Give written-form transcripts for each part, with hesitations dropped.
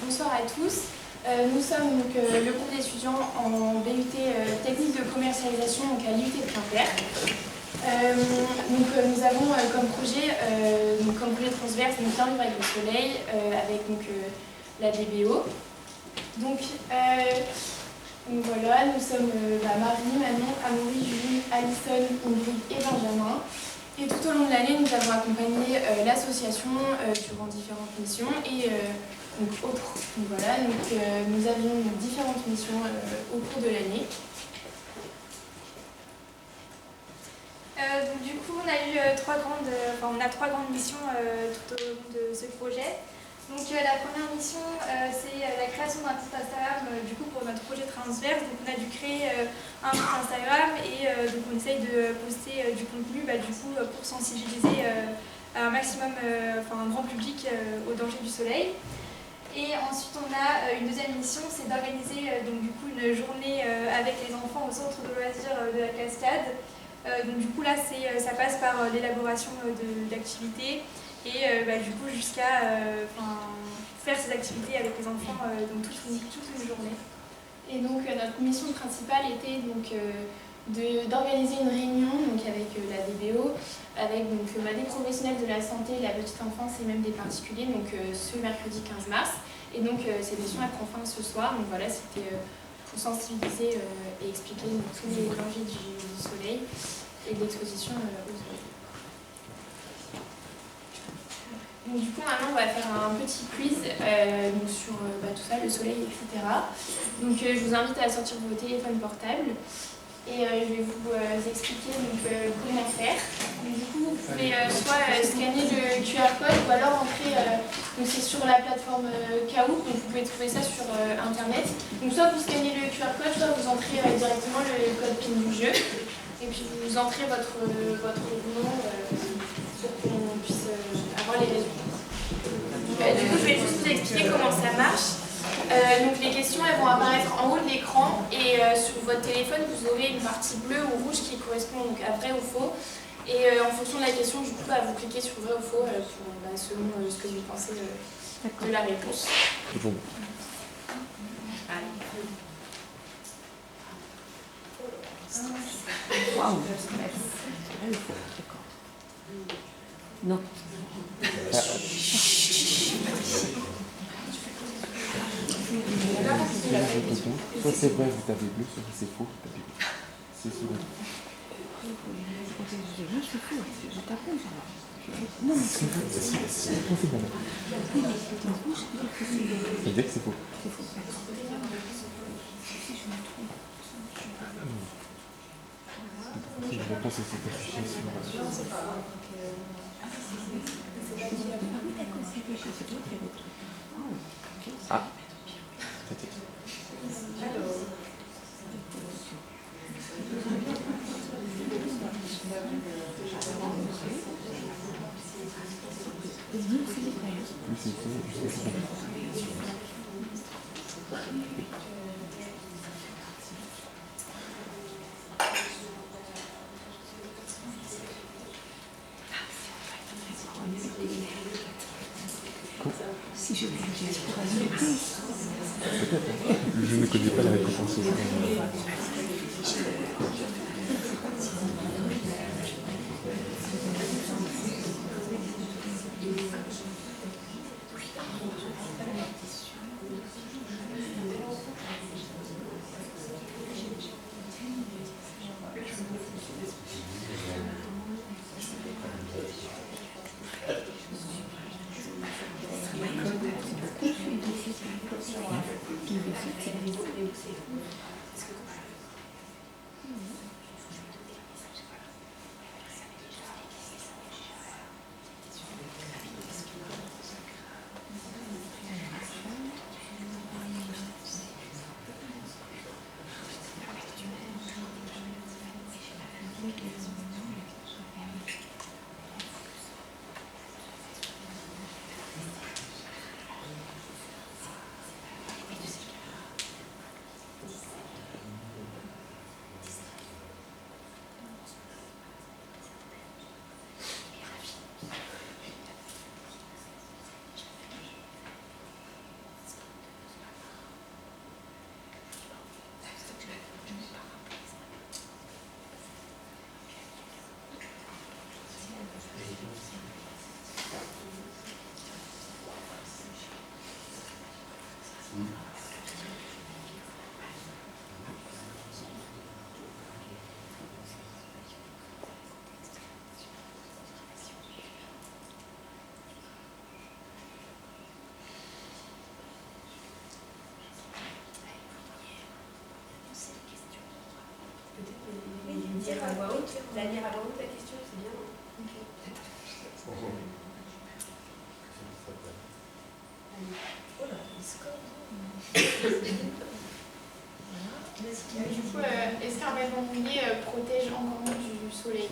Bonsoir à tous. Nous sommes le groupe d'étudiants en BUT technique de commercialisation à l'IUT de Quimper. Nous avons comme projet transverse bien vivre avec le soleil avec la DBO. Voilà, nous sommes Marie, Manon, Amaury, Julie, Alison, Ingrid et Benjamin. Et tout au long de l'année, nous avons accompagné l'association durant différentes missions et autres. Nous avions différentes missions au cours de l'année. Du coup, on a eu trois grandes missions tout au long de ce projet. Donc la première mission, c'est la création d'un site Instagram pour notre projet transverse. Donc on a dû créer un site Instagram et donc on essaye de poster du contenu pour sensibiliser un maximum, un grand public au danger du soleil. Et ensuite on a une deuxième mission, c'est d'organiser une journée avec les enfants au centre de loisirs de la Cascade. Ça passe par l'élaboration d'activités. Et jusqu'à faire ces activités avec les enfants toute une journée. Et donc notre mission principale était d'organiser une réunion avec la DBO, avec des professionnels de la santé, la petite enfance et même des particuliers, ce mercredi 15 mars. Et cette mission elle prend fin ce soir. Donc voilà, c'était pour sensibiliser et expliquer tous les dangers du soleil et de l'exposition au soleil. Donc, maintenant on va faire un petit quiz sur tout ça, le soleil, etc. Donc je vous invite à sortir vos téléphones portables et je vais vous expliquer comment faire. Vous pouvez soit scanner le QR code ou alors entrer, c'est sur la plateforme Kahoot, donc vous pouvez trouver ça sur internet. Donc soit vous scannez le QR code, soit vous entrez directement le code PIN du jeu et puis vous entrez votre nom pour qu'on puisse avoir les résultats. Je vais juste vous expliquer comment ça marche. Les questions elles vont apparaître en haut de l'écran et sur votre téléphone vous aurez une partie bleue ou rouge qui correspond à vrai ou faux. Et en fonction de la question, vous cliquez sur vrai ou faux selon ce que vous pensez de la réponse. Bon. Waouh, merci. Non. Soit c'est vrai, vous tapez bleu, soit c'est faux, vous tapez bleu. C'est souvent. Je suis faux, je tape rouge alors. Non, mais c'est faux. C'est bon. Ça veut dire que c'est faux. C'est faux. Si je réponds, c'est affiché sur. Non, c'est pas grave. Ah. Si je pourrais ajouter. Peut-être. Je ne connais pas la récompense. La lire avant ta question, c'est bien. Du coup, est-ce qu'un vêtement mouillé protège encore moins du soleil?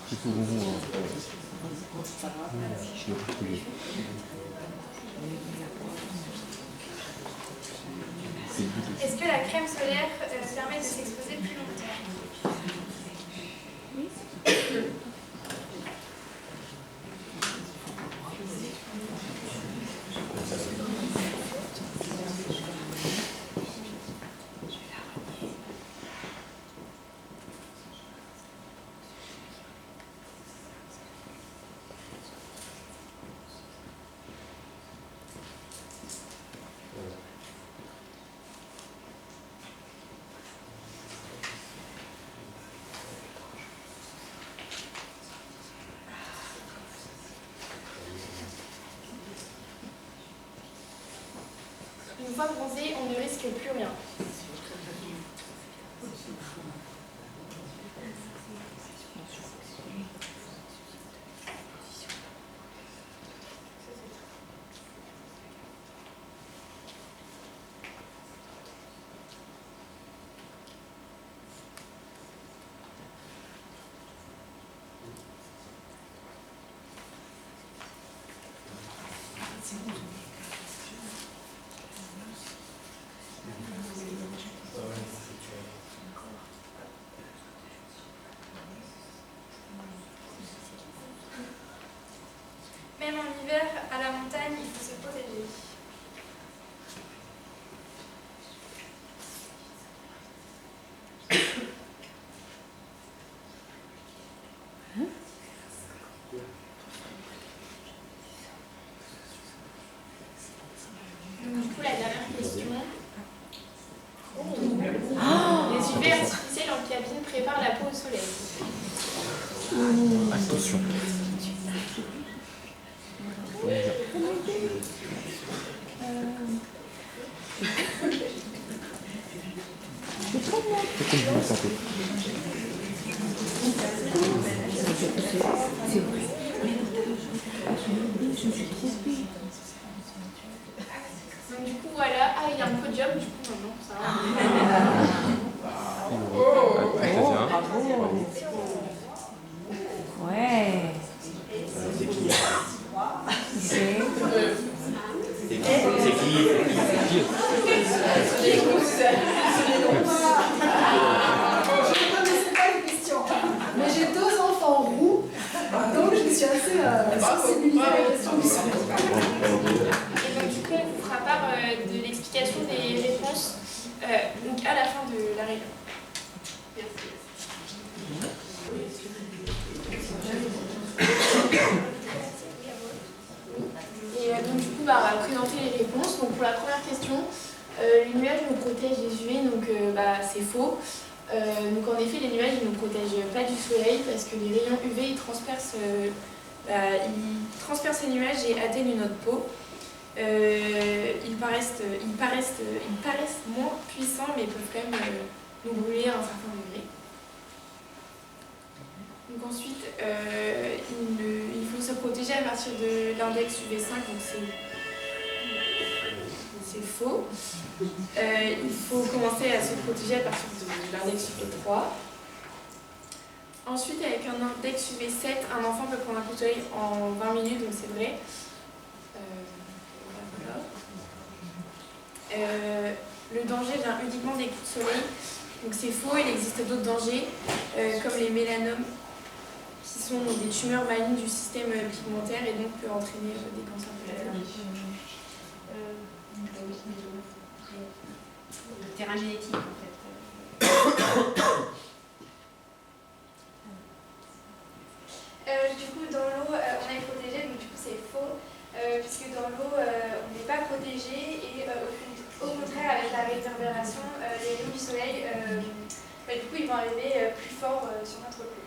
C'est souvent je l'ai retrouvé. Est-ce que la crème solaire permet de s'exposer plus longtemps? Une fois bronzé, on ne risque plus rien. Même en hiver, à la montagne, il faut se protéger. Donc, du coup, la dernière question. Les UV artificiels en cabine préparent la peau au soleil. Attention. C'est comme vous le sentez. Donc, du coup, voilà. Ah, il y a un podium, du coup, maintenant, ça va. Bravo. Ouais. Je ne connaissais pas une question, mais j'ai 2 enfants roux, donc je suis assez sensibilisée à la question du soleil. Et donc, du coup, on vous fera part de l'explication des réponses donc à la fin de la réunion. Merci. Et donc, du coup, on va présenter les réponses. Donc, pour la première question, les nuages nous protègent des UV, donc c'est faux. Donc, en effet, les nuages ne nous protègent pas du soleil parce que les rayons UV ils transpercent les nuages et atteignent notre peau. Ils paraissent moins puissants, mais peuvent quand même nous brûler à un certain degré. Donc ensuite, il faut se protéger à partir de l'index UV5, donc c'est faux. Il faut commencer à se protéger à partir de l'index UV3. Ensuite, avec un index UV7, un enfant peut prendre un coup de soleil en 20 minutes, donc c'est vrai. Le danger vient uniquement des coups de soleil, donc c'est faux. Il existe d'autres dangers, comme les mélanomes, qui sont des tumeurs malignes du système pigmentaire et donc peut entraîner des cancers de la peau. Le terrain génétique, en fait. Du coup, dans l'eau, on est protégé, donc du coup, c'est faux, puisque dans l'eau, on n'est pas protégé et au contraire, avec la réverbération, les rayons du soleil du coup ils vont arriver plus fort sur notre peau.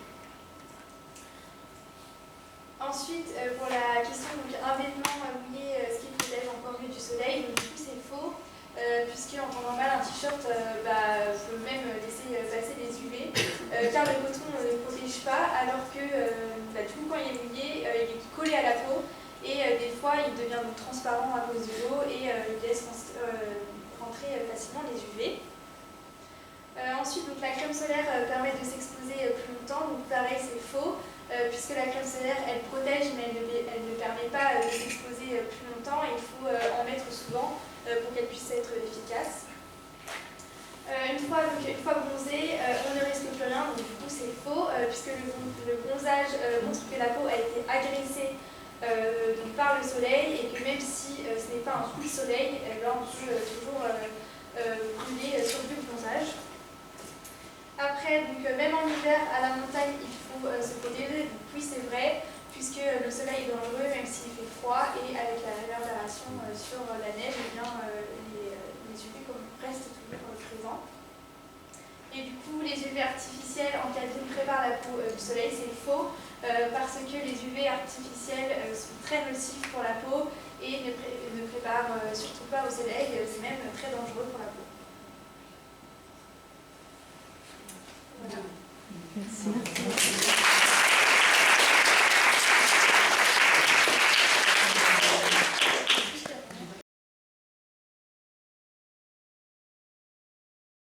Ensuite, pour la question, donc un vêtement mouillé, ce qui protège encore mieux du soleil, donc du coup c'est faux, puisque en temps normal un t-shirt peut même laisser passer les UV, car le coton ne protège pas, alors que du coup quand il est mouillé, il est collé à la peau, et des fois il devient donc transparent à cause de l'eau, et il laisse rentrer facilement les UV. Ensuite, donc, la crème solaire permet de s'exposer plus longtemps, donc pareil c'est faux, puisque la crème solaire elle protège mais elle ne permet pas de s'exposer plus longtemps, et il faut en mettre souvent pour qu'elle puisse être efficace. Une fois bronzé, on ne risque plus rien, donc du coup c'est faux, puisque le bronzage montre que la peau a été agressée donc par le soleil, et que même si ce n'est pas un coup de soleil, on peut toujours brûler sur du bronzage. Après, donc, même en hiver, à la montagne, il faut se protéger. Donc, oui, c'est vrai, puisque le soleil est dangereux, même s'il fait froid, et avec la réverbération sur la neige, eh bien, les UV restent toujours présents. Et du coup, les UV artificiels en calcul préparent la peau du soleil, c'est faux, parce que les UV artificiels sont très nocifs pour la peau et ne préparent surtout pas au soleil, c'est même très dangereux pour la peau.